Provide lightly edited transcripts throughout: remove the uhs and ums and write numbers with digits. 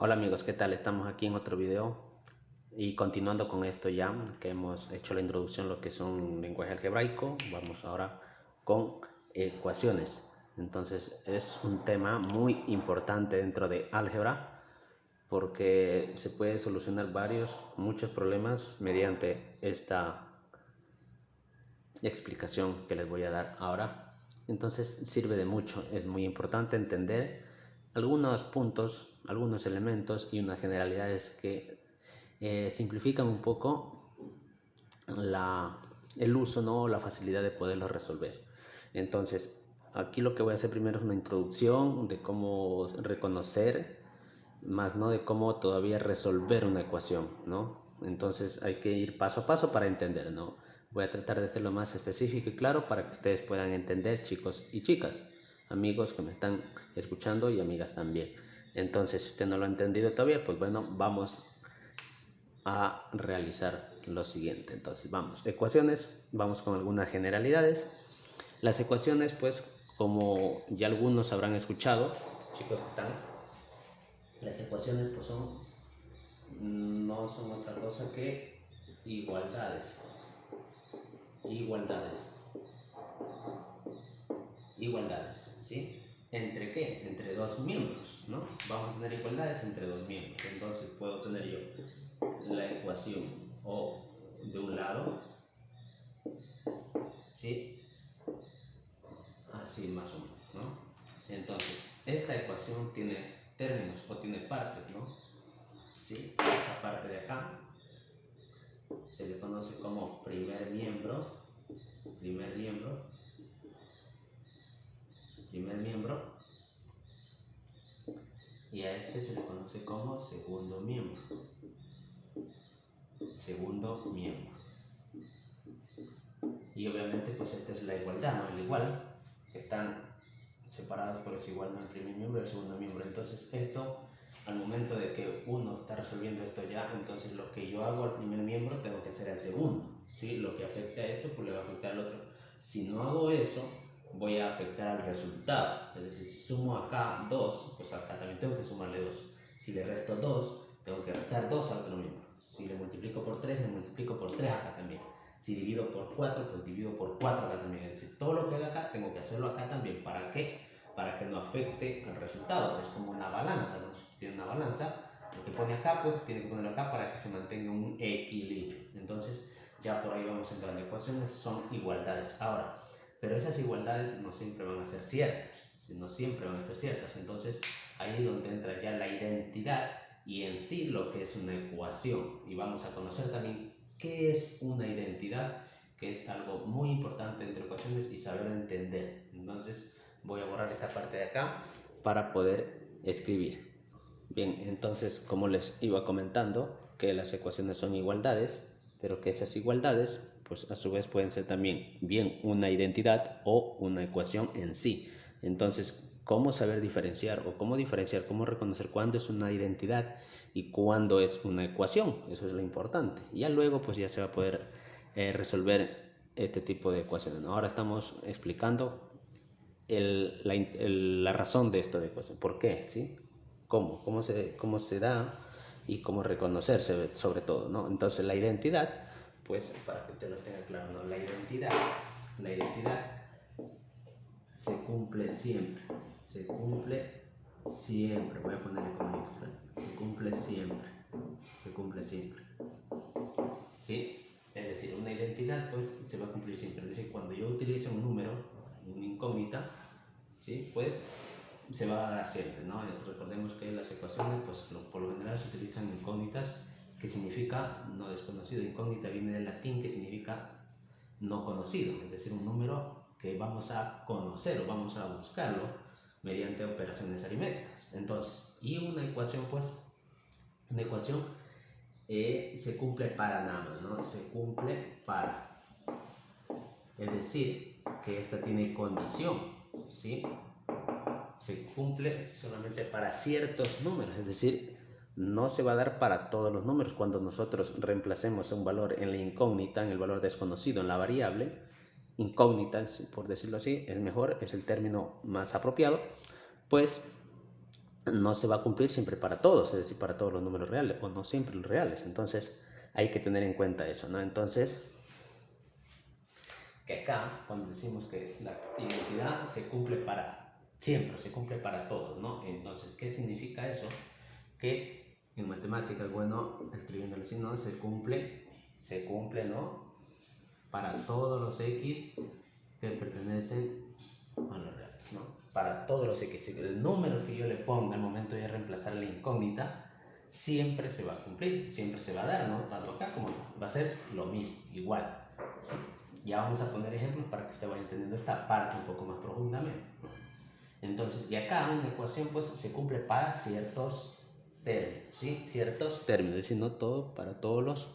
Hola amigos, ¿qué tal? Estamos aquí en otro video y continuando con esto ya que hemos hecho la introducción lo que es un lenguaje algebraico, vamos ahora con ecuaciones. Entonces es un tema muy importante dentro de álgebra porque se puede solucionar muchos problemas mediante esta explicación que les voy a dar ahora. Entonces sirve de mucho, es muy importante entender algunos puntos, algunos elementos y unas generalidades que simplifican un poco el uso, ¿no? La facilidad de poderlo resolver. Entonces aquí lo que voy a hacer primero es una introducción de cómo reconocer, más no de cómo todavía resolver una ecuación, ¿no? Entonces hay que ir paso a paso para entender, ¿no? Voy a tratar de hacerlo más específico y claro para que ustedes puedan entender, chicos y chicas, amigos que me están escuchando y amigas también. Entonces, si usted no lo ha entendido todavía, pues bueno, vamos a realizar lo siguiente. Entonces, vamos, ecuaciones, vamos con algunas generalidades. Las ecuaciones, pues, como ya algunos habrán escuchado, chicos que están, las ecuaciones pues no son otra cosa que igualdades, igualdades, igualdades, ¿sí? ¿Entre qué? Entre dos miembros, ¿no? Vamos a tener igualdades entre dos miembros. Entonces puedo tener yo la ecuación O de un lado, ¿sí? Así más o menos, ¿no? Entonces, esta ecuación tiene términos o tiene partes, ¿no? ¿Sí? Esta parte de acá se le conoce como primer miembro, primer miembro, primer miembro, y a este se le conoce como segundo miembro, segundo miembro. Y obviamente pues esta es la igualdad, ¿no? El igual, que están separados por ese igual, ¿no? El primer miembro y el segundo miembro. Entonces esto, al momento de que uno está resolviendo esto ya, entonces lo que yo hago al primer miembro tengo que hacer al segundo, ¿sí? Lo que afecte a esto pues le va a afectar al otro. Si no hago eso, voy a afectar al resultado. Es decir, si sumo acá 2, pues acá también tengo que sumarle 2. Si le resto 2, tengo que restar 2 al otro miembro. Si le multiplico por 3, le multiplico por 3 acá también. Si divido por 4, pues divido por 4 acá también. Es decir, todo lo que haga acá, tengo que hacerlo acá también. ¿Para qué? Para que no afecte al resultado. Es como una balanza, ¿no? Si tiene una balanza, lo que pone acá, pues tiene que ponerlo acá para que se mantenga un equilibrio. Entonces, ya por ahí vamos entrando. Ecuaciones son igualdades. Ahora, pero esas igualdades no siempre van a ser ciertas. No siempre van a ser ciertas. Entonces, ahí es donde entra ya la identidad y en sí lo que es una ecuación. Y vamos a conocer también qué es una identidad, que es algo muy importante entre ecuaciones y saber entender. Entonces voy a borrar esta parte de acá para poder escribir. Bien, entonces como les iba comentando, que las ecuaciones son igualdades, pero que esas igualdades pues a su vez pueden ser también bien una identidad o una ecuación en sí. Entonces, ¿cómo saber diferenciar o cómo diferenciar, cómo reconocer cuándo es una identidad y cuándo es una ecuación? Eso es lo importante. Y ya luego pues ya se va a poder resolver este tipo de ecuaciones, ¿no? Ahora estamos explicando la razón de esto de ecuación. ¿Por qué? ¿Sí? ¿Cómo se da y cómo reconocerse sobre todo, ¿no? Entonces la identidad, pues para que usted lo tenga claro, ¿no? La identidad se cumple siempre, se cumple siempre, voy a ponerle con mayúscula, se cumple siempre, se cumple siempre, ¿sí? Es decir, una identidad pues se va a cumplir siempre, es decir, cuando yo utilice un número, una incógnita, ¿sí? Pues se va a dar siempre, ¿no? Recordemos que las ecuaciones, pues por lo general se utilizan incógnitas, que significa no desconocido. Incógnita viene del latín, que significa no conocido, es decir, un número que vamos a conocer o vamos a buscarlo mediante operaciones aritméticas. Entonces, y una ecuación, pues, una ecuación se cumple para nada más, ¿no? Se cumple para. Es decir, que esta tiene condición, ¿sí? Se cumple solamente para ciertos números, es decir, no se va a dar para todos los números. Cuando nosotros reemplacemos un valor en la incógnita, en el valor desconocido, en la variable, incógnita, por decirlo así, es mejor, es el término más apropiado, pues no se va a cumplir siempre para todos, es decir, para todos los números reales, o no siempre los reales. Entonces hay que tener en cuenta eso, ¿no? Entonces, que acá, cuando decimos que la identidad se cumple para siempre, se cumple para todos, ¿no? Entonces, ¿qué significa eso? Que en matemáticas, bueno, escribiéndolo así, ¿no? Se cumple, ¿no? Para todos los x que pertenecen a los reales, ¿no? Para todos los x, el número que yo le ponga al momento de reemplazar la incógnita, siempre se va a cumplir, siempre se va a dar, ¿no? Tanto acá como acá, va a ser lo mismo, igual, ¿sí? Ya vamos a poner ejemplos para que usted vaya entendiendo esta parte un poco más profundamente, ¿no? Entonces, y acá una ecuación pues se cumple para ciertos términos, ¿sí? Ciertos términos, es decir, no todo para todos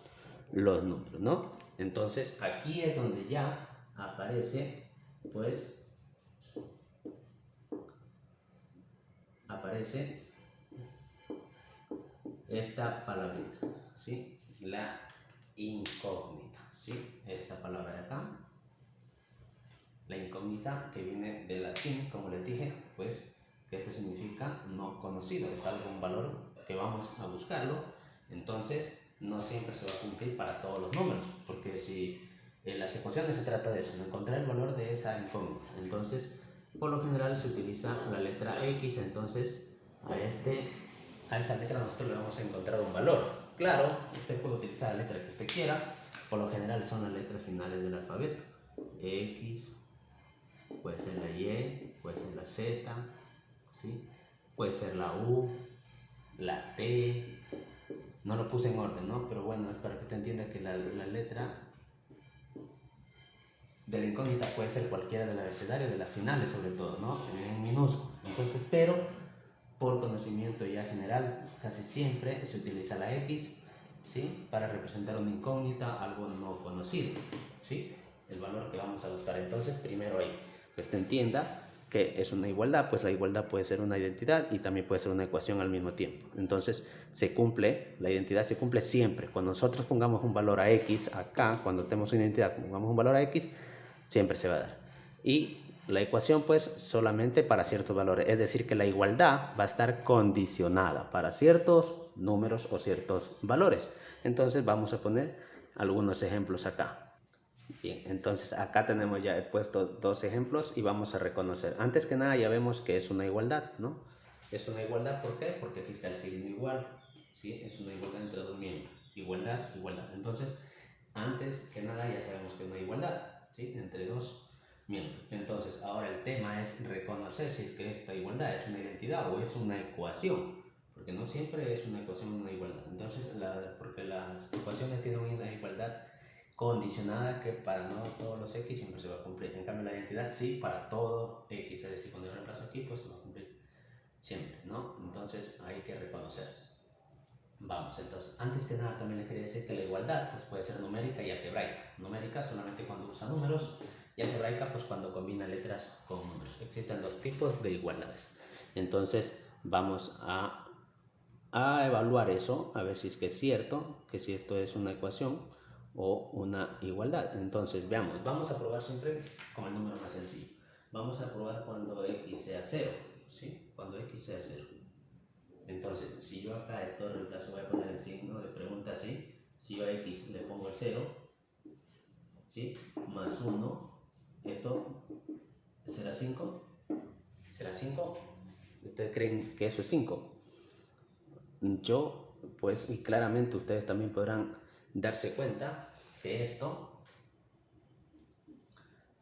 los números, ¿no? Entonces, aquí es donde ya aparece, pues, esta palabrita, ¿sí? La incógnita, ¿sí? Esta palabra de acá, la incógnita, que viene del latín, como les dije, pues que esto significa no conocido, es algo, un valor que vamos a buscarlo. Entonces no siempre se va a cumplir para todos los números, porque si en las ecuaciones se trata de eso, de encontrar el valor de esa incógnita. Entonces por lo general se utiliza la letra X, entonces a esa letra nosotros le vamos a encontrar un valor. Claro, usted puede utilizar la letra que usted quiera, por lo general son las letras finales del alfabeto. X, puede ser la Y, puede ser la Z, ¿sí? Puede ser la U, la T. No lo puse en orden, ¿no? Pero bueno, es para que usted entienda que la letra de la incógnita puede ser cualquiera del abecedario, de las finales sobre todo, ¿no? En minúsculo. Entonces, pero por conocimiento ya general, casi siempre se utiliza la X, ¿sí? Para representar una incógnita, algo no conocido, ¿sí? El valor que vamos a buscar. Entonces, primero ahí, que usted entienda que es una igualdad, pues la igualdad puede ser una identidad y también puede ser una ecuación al mismo tiempo. Entonces, la identidad se cumple siempre. Cuando nosotros pongamos un valor a X, acá, cuando tenemos una identidad, pongamos un valor a X, siempre se va a dar. Y la ecuación pues solamente para ciertos valores, es decir que la igualdad va a estar condicionada para ciertos números o ciertos valores. Entonces vamos a poner algunos ejemplos acá. Bien, entonces acá tenemos ya, he puesto dos ejemplos y vamos a reconocer. Antes que nada ya vemos que es una igualdad, ¿no? Es una igualdad, ¿por qué? Porque aquí está el signo igual, ¿sí? Es una igualdad entre dos miembros. Igualdad, igualdad. Entonces, antes que nada ya sabemos que es una igualdad, ¿sí? Entre dos miembros. Entonces, ahora el tema es reconocer si es que esta igualdad es una identidad o es una ecuación, porque no siempre es una ecuación o una igualdad. Entonces, porque las ecuaciones tienen una igualdad condicionada que para no todos los x siempre se va a cumplir. En cambio, la identidad sí para todo x, es decir, cuando yo reemplazo aquí, pues se va a cumplir siempre, ¿no? Entonces, hay que reconocer. Vamos, entonces, antes que nada también le quería decir que la igualdad pues puede ser numérica y algebraica. Numérica solamente cuando usa números y algebraica pues cuando combina letras con números. Existen dos tipos de igualdades. Entonces vamos a evaluar eso, a ver si es que es cierto, que si esto es una ecuación o una igualdad. Entonces veamos, vamos a probar siempre con el número más sencillo. Vamos a probar cuando x sea 0, ¿sí? Cuando x sea 0. Entonces, si yo acá esto reemplazo, voy a poner el signo de pregunta así. Si yo a x le pongo el 0, ¿sí? Más 1, esto será 5. ¿Será 5? ¿Ustedes creen que eso es 5? Yo, pues, y claramente ustedes también podrán darse cuenta que esto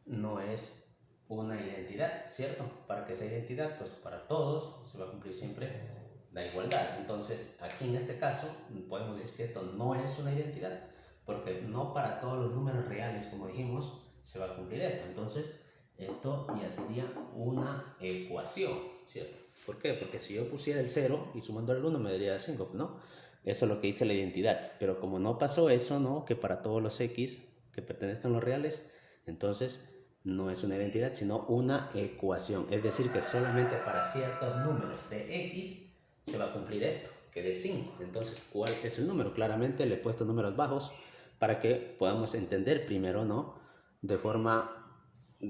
no es una identidad, ¿cierto? Para que sea identidad, pues para todos se va a cumplir siempre la igualdad. Entonces, aquí en este caso, podemos decir que esto no es una identidad, porque no para todos los números reales, como dijimos, se va a cumplir esto. Entonces, esto ya sería una ecuación, ¿cierto? ¿Por qué? Porque si yo pusiera el 0 y sumando el 1 me daría 5, ¿no? Eso es lo que dice la identidad. Pero como no pasó eso, ¿no? Que para todos los x que pertenezcan a los reales, entonces no es una identidad, sino una ecuación. Es decir, que solamente para ciertos números de x se va a cumplir esto, que de 5. Entonces, ¿cuál es el número? Claramente le he puesto números bajos para que podamos entender primero, ¿no? De forma,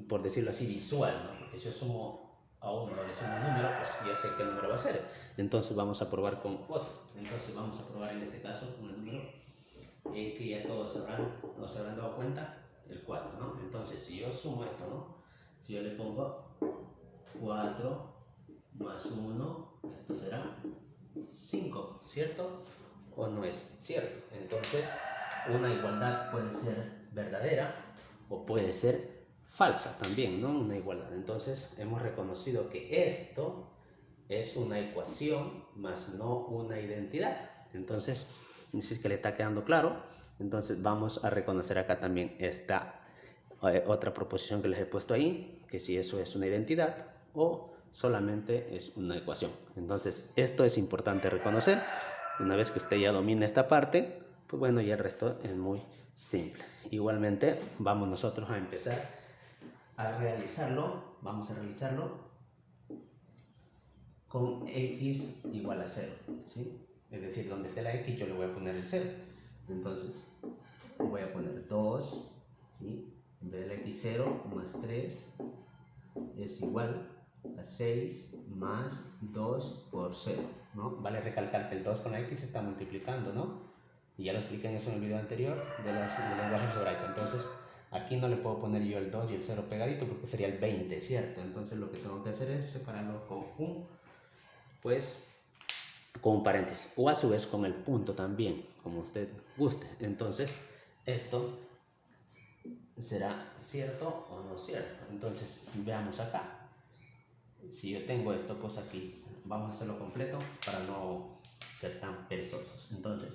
por decirlo así, visual, ¿no? Porque si yo sumo a uno le sumo un número, pues ya sé qué número va a ser. Entonces vamos a probar con otro. Entonces vamos a probar en este caso con el número que ya todos nos habrán dado cuenta, el 4, ¿no? Entonces si yo sumo esto, ¿no? Si yo le pongo 4 más 1, esto será 5, ¿cierto? ¿O no es cierto? Entonces una igualdad puede ser verdadera o puede ser falsa también, ¿no? Una igualdad. Entonces hemos reconocido que esto es una ecuación más no una identidad. Entonces, no sé si es que le está quedando claro. Entonces vamos a reconocer acá también esta otra proposición que les he puesto ahí, que si eso es una identidad o solamente es una ecuación. Entonces esto es importante reconocer. Una vez que usted ya domina esta parte, pues bueno, ya el resto es muy simple. Igualmente vamos nosotros a empezar a realizarlo. Vamos a realizarlo con x igual a 0, ¿sí? Es decir, donde esté la x yo le voy a poner el 0. Entonces voy a poner 2, ¿sí? En vez de la x 0 más 3 es igual a 6 más 2 por 0, ¿no? Vale recalcar que el 2 con la x se está multiplicando, ¿no? Y ya lo expliqué en eso en el video anterior del lenguaje algebraico. Entonces aquí no le puedo poner yo el 2 y el 0 pegadito porque sería el 20, ¿cierto? Entonces lo que tengo que hacer es separarlo con un paréntesis o a su vez con el punto también, como usted guste. Entonces esto será cierto o no cierto. Entonces veamos acá. Si yo tengo esto, pues aquí vamos a hacerlo completo para no ser tan perezosos. Entonces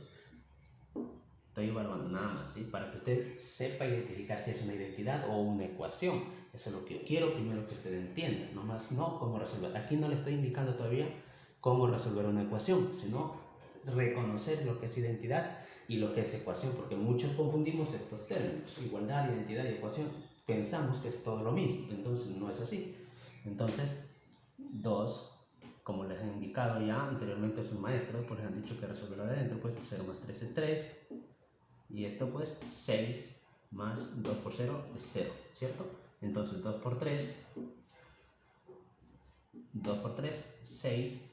estoy evaluando nada más, ¿sí? Para que usted sepa identificar si es una identidad o una ecuación. Eso es lo que yo quiero primero que usted entienda, nomás no cómo resolver. Aquí no le estoy indicando todavía cómo resolver una ecuación, sino reconocer lo que es identidad y lo que es ecuación, porque muchos confundimos estos términos, igualdad, identidad y ecuación, pensamos que es todo lo mismo, entonces no es así. Entonces 2, como les he indicado ya anteriormente a sus maestros, pues les han dicho que resolverlo de adentro, pues 0 más 3 es 3, y esto pues 6 más 2 por 0 es 0, ¿cierto? Entonces 2 por 3, 6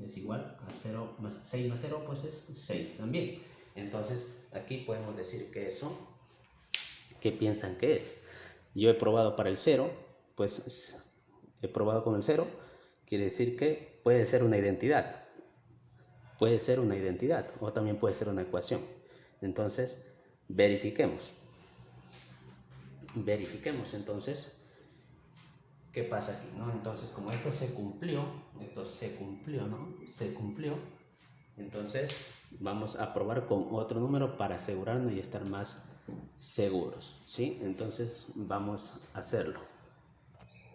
es igual a 0, más 6 más 0 pues es 6 también. Entonces aquí podemos decir que eso, ¿qué piensan que es? Yo he probado para el 0, pues he probado con el 0, quiere decir que puede ser una identidad. Puede ser una identidad o también puede ser una ecuación. Entonces, verifiquemos. Verifiquemos entonces qué pasa aquí, ¿no? Entonces, como esto se cumplió, ¿no? Se cumplió. Entonces, vamos a probar con otro número para asegurarnos y estar más seguros, ¿sí? Entonces, vamos a hacerlo.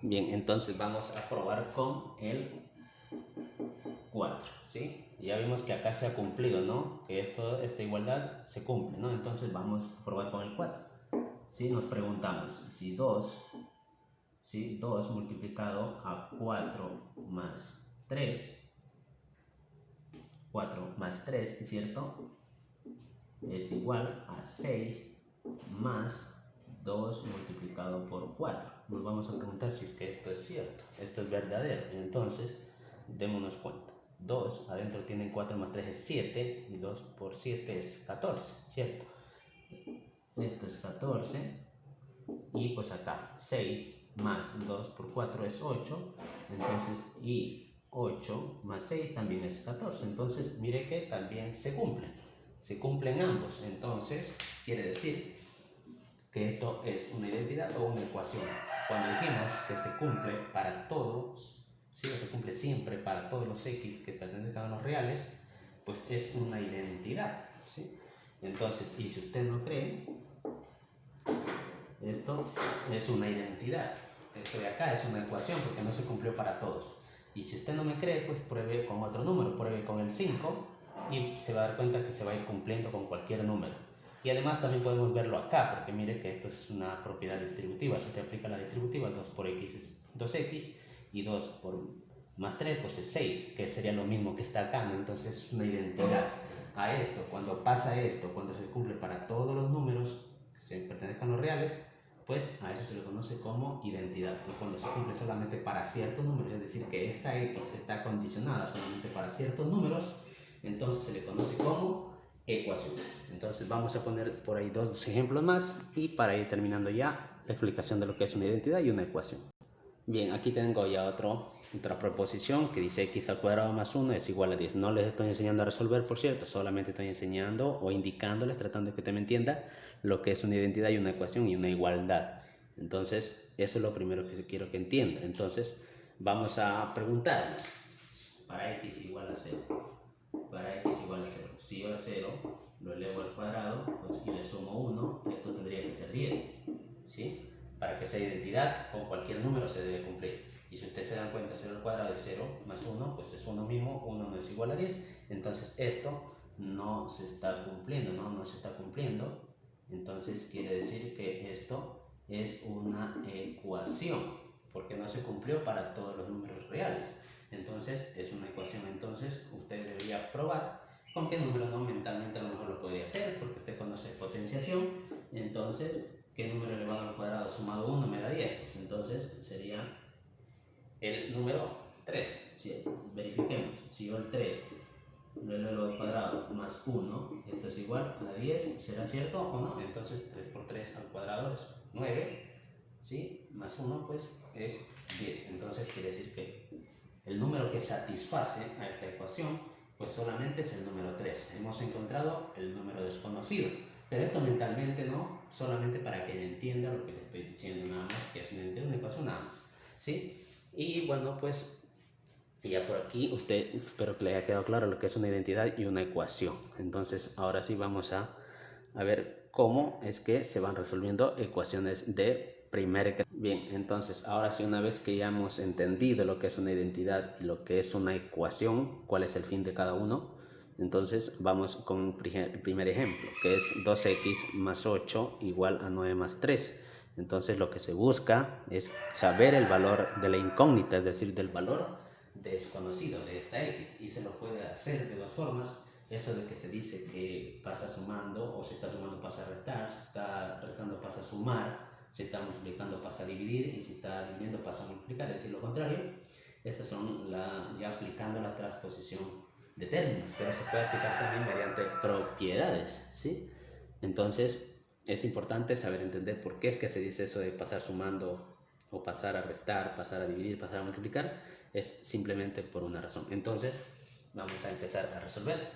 Bien, entonces vamos a probar con el 4, ¿sí? Ya vimos que acá se ha cumplido, ¿no? Que esta igualdad se cumple, ¿no? Entonces vamos a probar con el 4. ¿Sí? Nos preguntamos si 2, ¿sí? 2 multiplicado a 4 más 3, 4 más 3, ¿cierto? Es igual a 6 más 2 multiplicado por 4. Nos vamos a preguntar si es que esto es cierto, esto es verdadero. Entonces, démonos cuenta. 2, adentro tienen 4 más 3 es 7, y 2 por 7 es 14, ¿cierto? Esto es 14, y pues acá 6 más 2 por 4 es 8, entonces, y 8 más 6 también es 14, entonces mire que también se cumplen ambos, entonces quiere decir que esto es una identidad o una ecuación. Cuando dijimos que se cumple para todos, ¿sí? O se cumple siempre para todos los x que pertenezcan a los reales, pues es una identidad, ¿sí? Entonces, y si usted no cree, esto es una identidad. Esto de acá es una ecuación porque no se cumplió para todos. Y si usted no me cree, pues pruebe con otro número, pruebe con el 5 y se va a dar cuenta que se va a ir cumpliendo con cualquier número. Y además también podemos verlo acá, porque mire que esto es una propiedad distributiva. Si usted aplica la distributiva, 2 por x es 2x y 2 por más 3 pues es 6, que sería lo mismo que está acá, ¿no? Entonces es una identidad. A esto, cuando pasa esto, cuando se cumple para todos los números que se pertenezcan a los reales, pues a eso se le conoce como identidad. Y cuando se cumple solamente para ciertos números, es decir, que esta X está condicionada solamente para ciertos números, entonces se le conoce como ecuación. Entonces vamos a poner por ahí dos ejemplos más y para ir terminando ya la explicación de lo que es una identidad y una ecuación. Bien, aquí tengo ya otra proposición que dice x al cuadrado más 1 es igual a 10. No les estoy enseñando a resolver, por cierto, solamente estoy enseñando o indicándoles, tratando de que te me entienda lo que es una identidad y una ecuación y una igualdad. Entonces, eso es lo primero que quiero que entienda. Entonces, vamos a preguntarnos, para x igual a 0, para x igual a 0, si yo a 0 lo elevo al cuadrado, pues, y le sumo 1, esto tendría que ser 10, ¿sí? Para que sea identidad, con cualquier número se debe cumplir. Y si ustedes se dan cuenta, 0 al cuadrado es 0 más 1, pues es 1 mismo, 1 no es igual a 10. Entonces esto no se está cumpliendo, no se está cumpliendo. Entonces quiere decir que esto es una ecuación, porque no se cumplió para todos los números reales. Entonces es una ecuación. Entonces usted debería probar con qué número no mentalmente a lo mejor lo podría hacer, porque usted conoce potenciación. Entonces, ¿qué número elevado al cuadrado sumado 1 me da 10? Pues entonces sería el número 3. ¿Sí? Verifiquemos. Si yo el 3 lo elevo al cuadrado más 1, esto es igual a 10, ¿será cierto o no? Entonces 3 por 3 al cuadrado es 9, ¿sí? Más 1 pues es 10. Entonces quiere decir que el número que satisface a esta ecuación pues solamente es el número 3. Hemos encontrado el número desconocido. Pero esto mentalmente no, solamente para que entienda lo que le estoy diciendo nada más, que es una ecuación nada más, ¿sí? Y bueno, pues ya por aquí usted, espero que le haya quedado claro lo que es una identidad y una ecuación. Entonces ahora sí vamos a ver cómo es que se van resolviendo ecuaciones de primer grado. Bien, entonces ahora sí, una vez que ya hemos entendido lo que es una identidad y lo que es una ecuación, cuál es el fin de cada uno, entonces vamos con el primer ejemplo, que es 2x más 8 igual a 9 más 3. Entonces lo que se busca es saber el valor de la incógnita, es decir, del valor desconocido de esta x, y se lo puede hacer de dos formas. Eso de que se dice que pasa sumando, o si está sumando pasa a restar, si está restando pasa a sumar, si está multiplicando pasa a dividir, y si está dividiendo pasa a multiplicar, es decir, lo contrario. Estas son ya aplicando la transposición de términos, pero se puede aplicar también mediante propiedades, ¿sí? Entonces es importante saber entender por qué es que se dice eso de pasar sumando o pasar a restar, pasar a dividir, pasar a multiplicar. Es simplemente por una razón. Entonces vamos a empezar a resolver.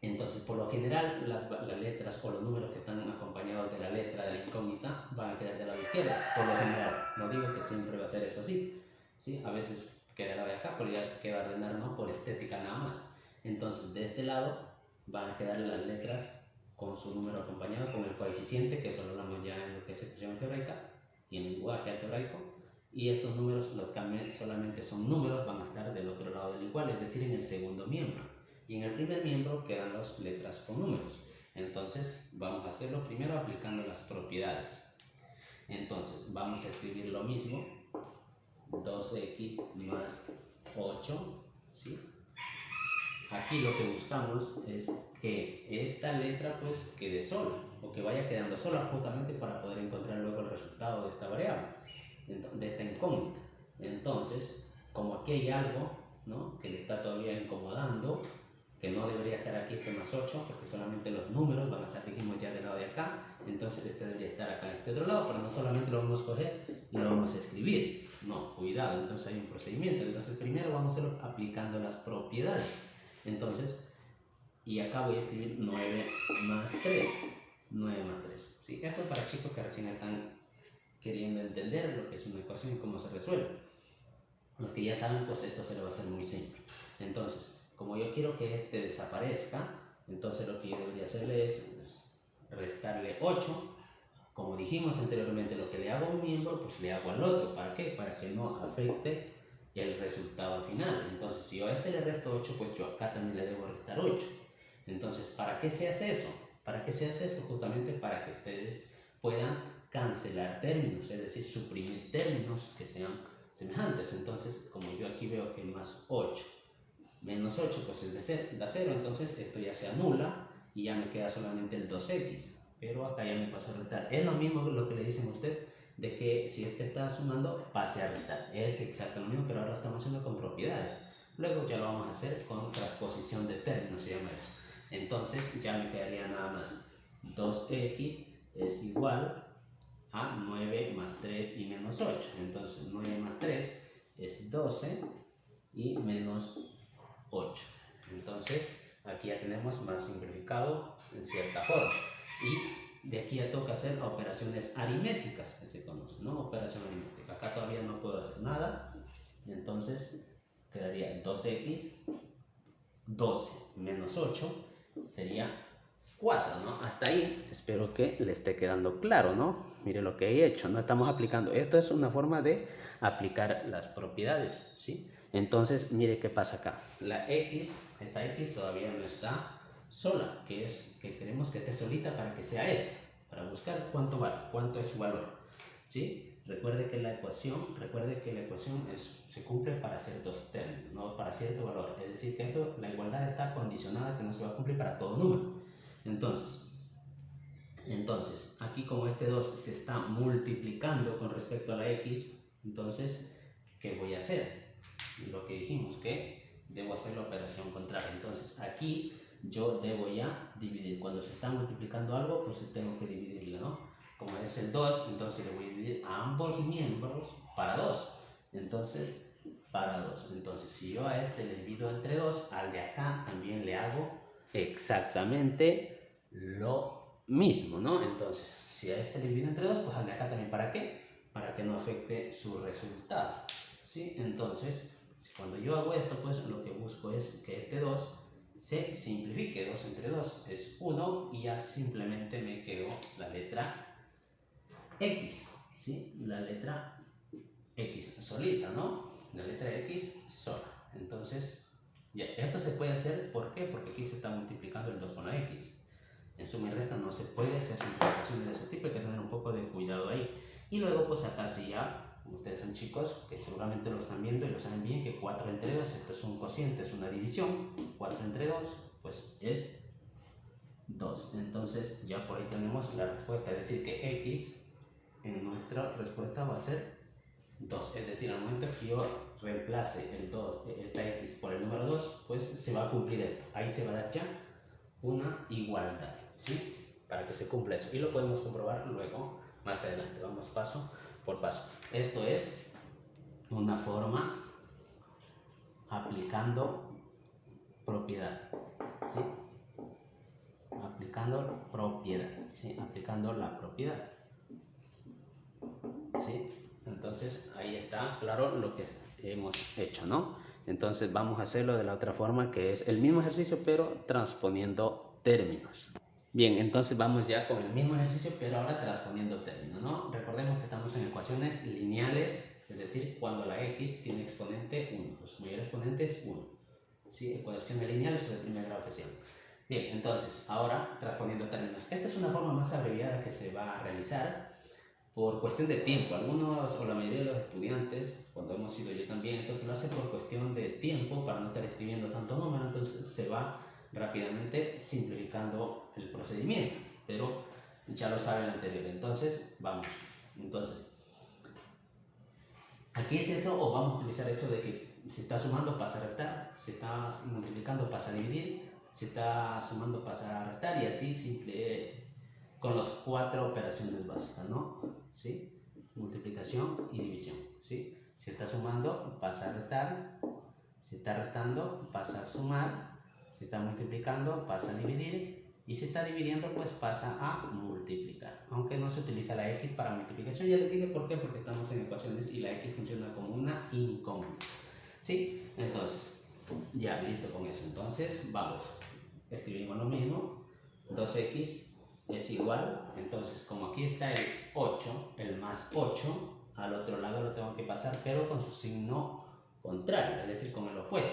Entonces, por lo general, las letras o los números que están acompañados de la letra de la incógnita van a quedar del lado izquierdo, por lo general. No digo que siempre va a ser eso así, ¿sí? A veces quedará de acá, pero ya se queda ordenar, ¿no? Por estética nada más. Entonces, de este lado van a quedar las letras con su número acompañado, con el coeficiente, que eso lo hablamos ya en lo que es expresión algebraica y en el lenguaje algebraico. Y estos números, los que solamente son números, van a estar del otro lado del igual, es decir, en el segundo miembro. Y en el primer miembro quedan las letras con números. Entonces vamos a hacerlo primero aplicando las propiedades. Entonces vamos a escribir lo mismo, 2x más 8, ¿sí? Aquí lo que buscamos es que esta letra pues quede sola, o que vaya quedando sola, justamente para poder encontrar luego el resultado de esta variable, de esta incógnita. Entonces, como aquí hay algo, ¿no?, que le está todavía incomodando, que no debería estar aquí este más 8, porque solamente los números van a estar, dijimos, ya del lado de acá. Entonces este debería estar acá en este otro lado, pero no solamente lo vamos a coger y lo vamos a escribir. No, cuidado, entonces hay un procedimiento. Entonces primero vamos a hacerlo aplicando las propiedades. Entonces, y acá voy a escribir 9 más 3. 9 más 3. ¿Sí? Esto es para chicos que recién están queriendo entender lo que es una ecuación y cómo se resuelve. Los que ya saben, pues esto se le va a hacer muy simple. Entonces, como yo quiero que este desaparezca, entonces lo que yo debería hacerle es restarle 8. Como dijimos anteriormente, lo que le hago a un miembro, pues le hago al otro. ¿Para qué? Para que no afecte el resultado final. Entonces, si yo a este le resto 8, pues yo acá también le debo restar 8. Entonces, ¿para qué se hace eso? ¿Para qué se hace eso? Justamente para que ustedes puedan cancelar términos, es decir, suprimir términos que sean semejantes. Entonces, como yo aquí veo que más 8 menos 8 pues es da 0, entonces esto ya se anula y ya me queda solamente el 2x. pero acá ya me pasó a restar. Es lo mismo que lo que le dicen a usted, de que si este está sumando, pase a restar. Es exactamente lo mismo, pero ahora lo estamos haciendo con propiedades. Luego ya lo vamos a hacer con transposición de términos, se llama eso. Entonces ya me quedaría nada más 2x es igual a 9 más 3 y menos 8. Entonces 9 más 3 es 12 y menos 8. Entonces aquí ya tenemos más simplificado en cierta forma. Y de aquí ya toca hacer operaciones aritméticas, que se conoce, ¿no? Operación aritmética. Acá todavía no puedo hacer nada. Entonces quedaría 2x, 12 menos 8 sería 4, ¿no? Hasta ahí espero que le esté quedando claro, ¿no? Mire lo que he hecho, no estamos aplicando. Esto es una forma de aplicar las propiedades, ¿sí? Entonces, mire qué pasa acá. La x, esta x todavía no está sola, que es que queremos que esté solita para que sea esta, para buscar cuánto vale, cuánto es su valor, ¿sí? Recuerde que la ecuación se cumple para ciertos términos, no para cierto valor. Es decir, que esto, la igualdad está condicionada que no se va a cumplir para todo número. Entonces, aquí como este 2 se está multiplicando con respecto a la x, entonces, ¿qué voy a hacer? Lo que dijimos, que debo hacer la operación contraria. Entonces, aquí yo debo ya dividir. Cuando se está multiplicando algo, pues tengo que dividirlo, ¿no? Como es el 2, entonces le voy a dividir a ambos miembros para 2. Entonces, para 2. Entonces, si yo a este le divido entre 2, al de acá también le hago exactamente lo mismo, ¿no? Entonces, si a este le divido entre 2, pues al de acá también. ¿Para qué? Para que no afecte su resultado, ¿sí? Entonces, cuando yo hago esto, pues lo que busco es que este 2 se simplifique. 2 entre 2 es 1 y ya simplemente me quedo la letra X, ¿sí? La letra X solita, ¿no? La letra X sola. Entonces, ya, esto se puede hacer, ¿por qué? Porque aquí se está multiplicando el 2 con la X. En suma y resta no se puede hacer simplificaciones de ese tipo, hay que tener un poco de cuidado ahí. Y luego, pues acá sí ya, ustedes son chicos que seguramente lo están viendo y lo saben bien, que 4 entre 2, esto es un cociente, es una división. 4 entre 2, pues es 2. Entonces, ya por ahí tenemos la respuesta, es decir, que X en nuestra respuesta va a ser 2, es decir, al momento que yo reemplace el 2, esta X por el número 2, pues se va a cumplir esto, ahí se va a dar ya una igualdad, ¿sí? Para que se cumpla eso, y lo podemos comprobar luego más adelante. Vamos paso por paso. Esto es una forma aplicando propiedad, ¿sí? Aplicando propiedad, ¿sí? Aplicando la propiedad, ¿sí? Entonces ahí está claro lo que hemos hecho, ¿no? Entonces vamos a hacerlo de la otra forma, que es el mismo ejercicio pero transponiendo términos. Bien, entonces vamos ya con el mismo ejercicio pero ahora transponiendo términos, ¿no? Recordemos que estamos en ecuaciones lineales, es decir, cuando la x tiene exponente 1, su mayor exponente es 1, ¿sí? Ecuaciones lineales de primer grado oficial. Bien, entonces ahora transponiendo términos. Esta es una forma más abreviada que se va a realizar por cuestión de tiempo. Algunos o la mayoría de los estudiantes, cuando hemos ido yo también, entonces lo hace por cuestión de tiempo para no estar escribiendo tanto número, entonces se va rápidamente simplificando el procedimiento, pero ya lo sabe el anterior. Entonces vamos, entonces aquí es eso, o vamos a utilizar eso de que si está sumando pasa a restar, si está multiplicando pasa a dividir, si está sumando pasa a restar, y así simple con las 4 operaciones básicas, ¿no? ¿Sí? Multiplicación y división, ¿sí? Si está sumando, pasa a restar. Si está restando, pasa a sumar. Si está multiplicando, pasa a dividir. Y si está dividiendo, pues pasa a multiplicar. Aunque no se utiliza la X para multiplicación, ya les dije por qué, porque estamos en ecuaciones y la X funciona como una incógnita, ¿sí? Entonces, ya listo con eso. Entonces, vamos. Escribimos lo mismo. 2x es igual, entonces como aquí está el 8, el más 8, al otro lado lo tengo que pasar, pero con su signo contrario, es decir, con el opuesto.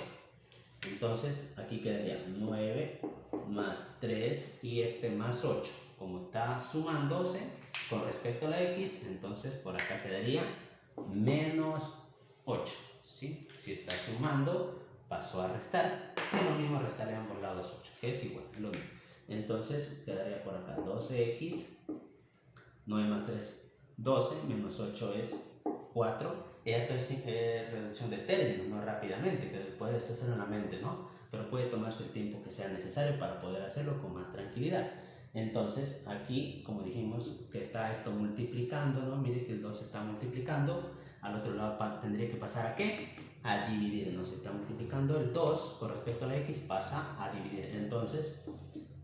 Entonces aquí quedaría 9 más 3 y este más 8. Como está sumándose con respecto a la x, entonces por acá quedaría menos 8, ¿sí? Si está sumando, paso a restar, que es lo mismo restarle a ambos lados 8, que es igual, lo mismo. Entonces quedaría por acá 12x, 9 más 3, 12, menos 8 es 4. Esto es reducción de términos, no rápidamente, que puede esto hacerlo en la mente, ¿no? Pero puede tomarse el tiempo que sea necesario para poder hacerlo con más tranquilidad. Entonces aquí, como dijimos, que está esto multiplicando, ¿no? Mire que el 2 está multiplicando, al otro lado tendría que pasar ¿a qué? A dividir, ¿no? Se está multiplicando el 2 con respecto a la x, pasa a dividir. Entonces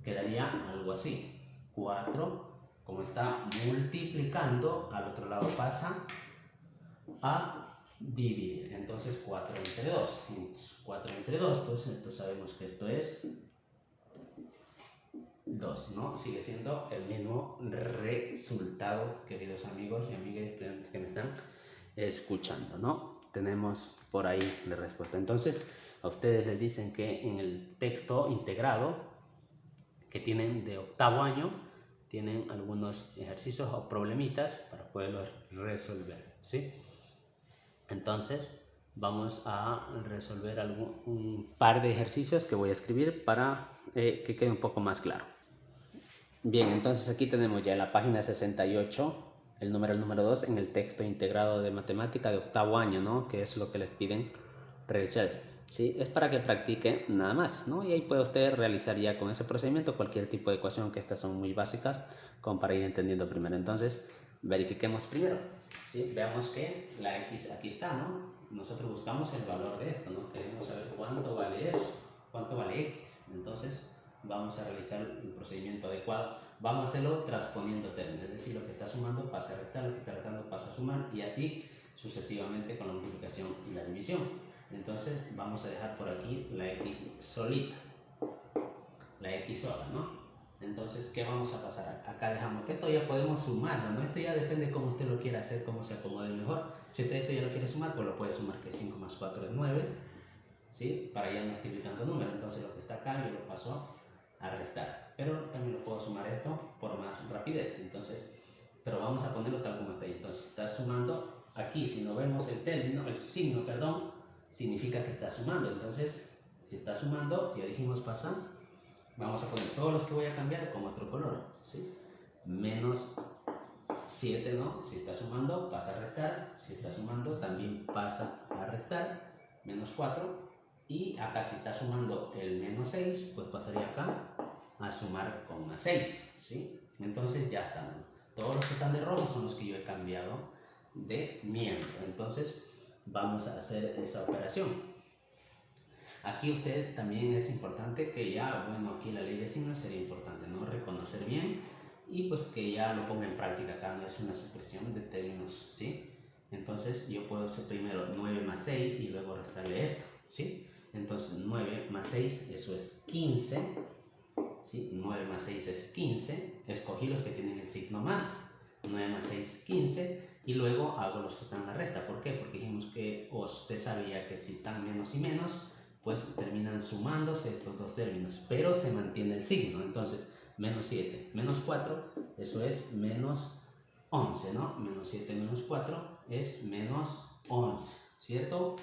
quedaría algo así, 4, como está multiplicando, al otro lado pasa a dividir. Entonces 4 entre 2. 4 entre 2, pues esto sabemos que esto es 2, ¿no? Sigue siendo el mismo resultado, queridos amigos y amigas estudiantes que me están escuchando, ¿no? Tenemos por ahí la respuesta. Entonces, a ustedes les dicen que en el texto integrado que tienen de octavo año, tienen algunos ejercicios o problemitas para poderlos resolver, ¿sí? Entonces, vamos a resolver un par de ejercicios que voy a escribir para que quede un poco más claro. Bien, entonces aquí tenemos ya la página 68, el número 2 en el texto integrado de matemática de octavo año, ¿no? Que es lo que les piden realizar. ¿Sí? Es para que practique nada más, ¿no? Y ahí puede usted realizar ya con ese procedimiento cualquier tipo de ecuación, que estas son muy básicas, como para ir entendiendo primero. Entonces, verifiquemos primero, ¿sí? Veamos que la x aquí está, ¿no? Nosotros buscamos el valor de esto, ¿no? Queremos saber cuánto vale eso, cuánto vale x. Entonces, vamos a realizar el procedimiento adecuado. Vamos a hacerlo transponiendo términos, es decir, lo que está sumando pasa a restar, lo que está restando pasa a sumar, y así sucesivamente con la multiplicación y la división. Entonces vamos a dejar por aquí la x solita, la x sola, ¿no? Entonces, ¿qué vamos a pasar? Acá dejamos, esto ya podemos sumarlo, ¿no? Esto ya depende cómo usted lo quiera hacer, cómo se acomode mejor. Si usted esto ya lo quiere sumar, pues lo puede sumar, que 5 más 4 es 9, ¿sí? Para ya no escribir tanto número. Entonces lo que está acá yo lo paso a restar, pero también lo puedo sumar esto por más rapidez. Entonces, pero vamos a ponerlo tal como está ahí. Entonces está sumando aquí, si no vemos el término, el signo, perdón, significa que está sumando. Entonces, si está sumando, ya dijimos pasa, vamos a poner todos los que voy a cambiar con otro color, ¿sí? Menos 7, ¿no? Si está sumando, pasa a restar. Si está sumando, también pasa a restar. Menos 4. Y acá si está sumando el menos 6, pues pasaría acá a sumar con más 6, ¿sí? Entonces ya están. Todos los que están de rojo son los que yo he cambiado de miembro. Entonces vamos a hacer esa operación. Aquí usted también es importante que ya, bueno, aquí la ley de signos sería importante, ¿no? Reconocer bien y pues que ya lo ponga en práctica. Acá no es una supresión de términos, ¿sí? Entonces yo puedo hacer primero 9 más 6 y luego restarle esto, ¿sí? Entonces 9 más 6, eso es 15, ¿sí? 9 más 6 es 15, escogí los que tienen el signo más, 9 más 6, 15, y luego hago los que están en la resta. ¿Por qué? Porque dijimos que usted sabía que si están menos y menos, pues terminan sumándose estos dos términos, pero se mantiene el signo. Entonces, menos 7, menos 4, eso es menos 11, ¿no? Menos 7 menos 4 es menos 11, ¿cierto?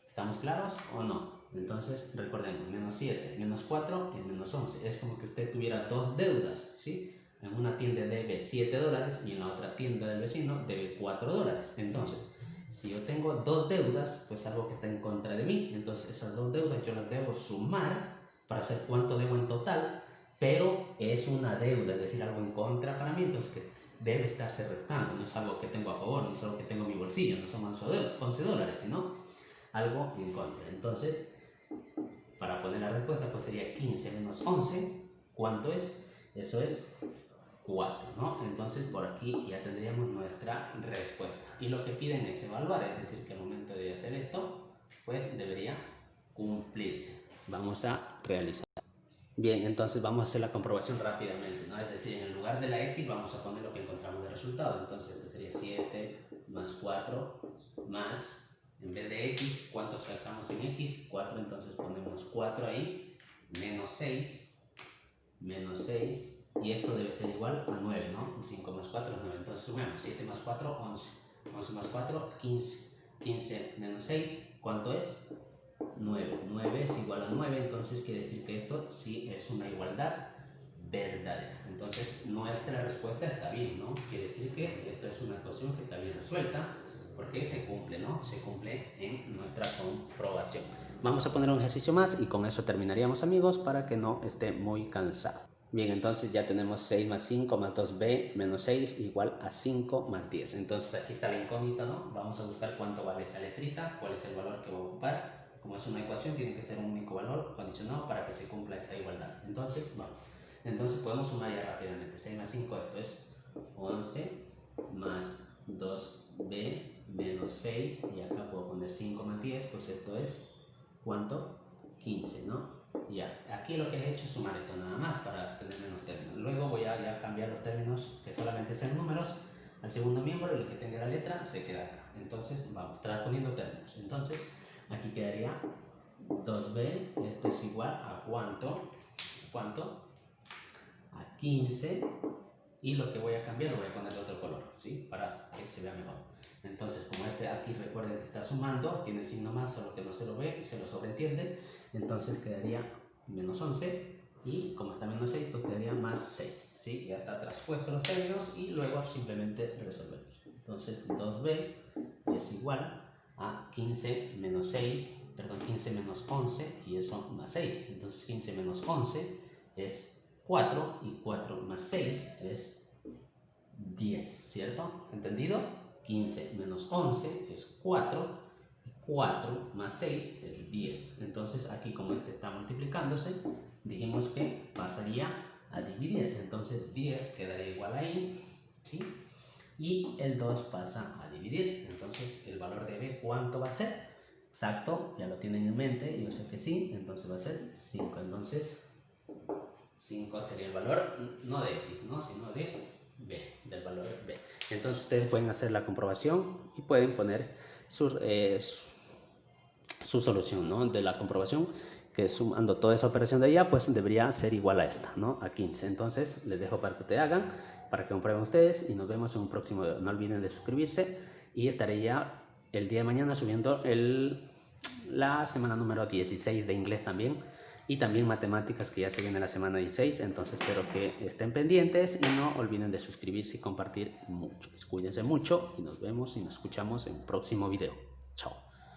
¿Estamos claros o no? Entonces, recordemos, menos 7, menos 4 es menos 11. Es como que usted tuviera dos deudas, ¿sí? En una tienda debe $7 y en la otra tienda del vecino debe $4. Entonces, si yo tengo dos deudas, pues algo que está en contra de mí. Entonces, esas dos deudas yo las debo sumar para saber cuánto debo en total, pero es una deuda, es decir, algo en contra para mí, entonces que debe estarse restando. No es algo que tengo a favor, no es algo que tengo en mi bolsillo, no son $11, sino algo en contra. Entonces, para poner la respuesta, pues sería 15 menos 11. ¿Cuánto es? Eso es 4, ¿no? Entonces, por aquí ya tendríamos nuestra respuesta. Y lo que piden es evaluar, es decir, que al momento de hacer esto, pues debería cumplirse. Vamos a realizar. Bien, entonces vamos a hacer la comprobación rápidamente, ¿no? Es decir, en el lugar de la x vamos a poner lo que encontramos de resultado. Entonces, esto sería 7 más 4 más... En vez de x, ¿cuánto sacamos en x? 4, entonces ponemos 4 ahí, menos 6, y esto debe ser igual a 9, ¿no? 5 más 4 es 9, entonces sumemos 7 más 4, 11, 11 más 4, 15, 15 menos 6, ¿cuánto es? 9, 9 es igual a 9, entonces quiere decir que esto sí es una igualdad verdadera. Entonces nuestra respuesta está bien, ¿no? Quiere decir que esto es una ecuación que está bien resuelta porque se cumple, ¿no? Se cumple en nuestra comprobación. Vamos a poner un ejercicio más y con eso terminaríamos, amigos, para que no esté muy cansado. Bien, entonces ya tenemos 6 más 5 más 2b menos 6 igual a 5 más 10. Entonces aquí está la incógnita, ¿no? Vamos a buscar cuánto vale esa letrita, cuál es el valor que va a ocupar. Como es una ecuación, tiene que ser un único valor condicionado para que se cumpla esta igualdad. Entonces, vamos. Entonces podemos sumar ya rápidamente. 6 más 5, esto es 11 más 2b menos 6. Y acá puedo poner 5 más 10, pues esto es, ¿cuánto? 15, ¿no? Ya, aquí lo que he hecho es sumar esto nada más para tener menos términos. Luego voy a ya cambiar los términos que solamente sean números al segundo miembro y lo que tenga la letra se queda acá. Entonces vamos transponiendo términos. Entonces aquí quedaría 2b, esto es igual a ¿cuánto? A 15, y lo que voy a cambiar lo voy a poner de otro color, ¿sí? Para que se vea mejor. Entonces, como este aquí recuerden que está sumando, tiene el signo más, solo que no se lo ve, se lo sobreentiende, entonces quedaría menos 11, y como está menos 6, pues quedaría más 6, ¿sí? Ya está traspuesto los términos y luego simplemente resolvemos. Entonces, 2b es igual a 15 menos 6, perdón, 15 menos 11, y eso más 6. Entonces, 15 menos 11 es 4, y 4 más 6 es 10, ¿cierto? ¿Entendido? 15 menos 11 es 4, y 4 más 6 es 10. Entonces aquí, como este está multiplicándose, dijimos que pasaría a dividir. Entonces 10 quedaría igual ahí, ¿sí? Y el 2 pasa a dividir. Entonces el valor de b, ¿cuánto va a ser? Exacto, ya lo tienen en mente, yo sé que sí, entonces va a ser 5. Entonces 5 sería el valor, no de x, ¿no? Sino de b, del valor b. Entonces ustedes pueden hacer la comprobación y pueden poner su solución, ¿no? De la comprobación, que sumando toda esa operación de allá, pues debería ser igual a esta, ¿no? A 15. Entonces les dejo para que te hagan, para que comprueben ustedes, y nos vemos en un próximo video. No olviden de suscribirse, y estaré ya el día de mañana subiendo la semana número 16 de inglés también, y también matemáticas, que ya se viene la semana 16. Entonces espero que estén pendientes y no olviden de suscribirse y compartir mucho. Cuídense mucho y nos vemos y nos escuchamos en un próximo video. Chao.